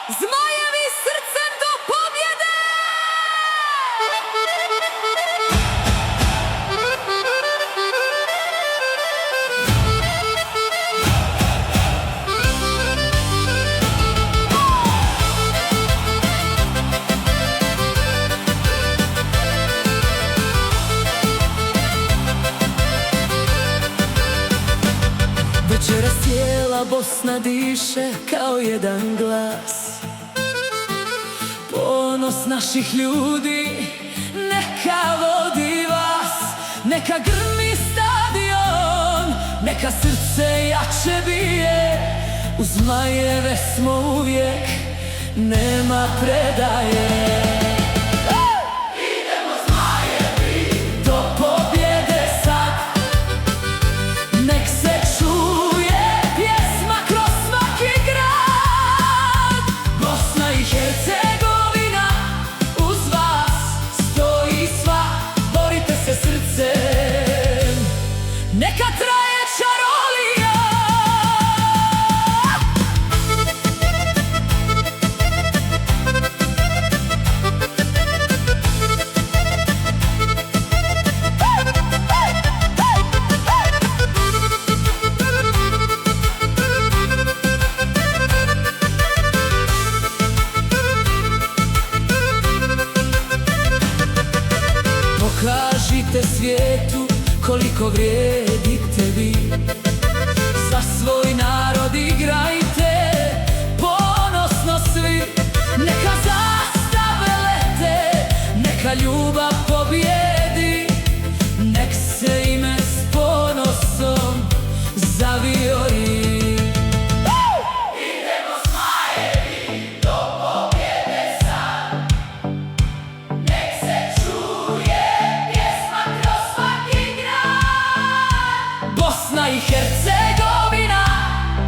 Zmajevi srcem do pobjede! Večeras cijela Bosna diše kao jedan glas. Ponos naših ljudi neka vodi vas. Neka grmi stadion, neka srce jače bije. Uz Zmajeve smo uvijek, nema predaje. Idemo Zmajevi do pobjede sad. Nek se čuje pjesma kroz svaki grad. Bosna i Hercegovina uz vas stoji sva. Borite se srcem, neka traje čarolija. Pokažite svijetu koliko vrijedite vi. Za svoj narod igrajte ponosno svi. Neka zastave lete, neka ljubav pobjedi. Nek se ime s ponosom zavijori. Idemo Zmajevi do pobjede sad. Nek se čuje pjesma kroz svaki grad. Bosna i Hercegovina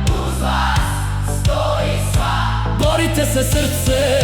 uz vas stoji sva. Borite se srce,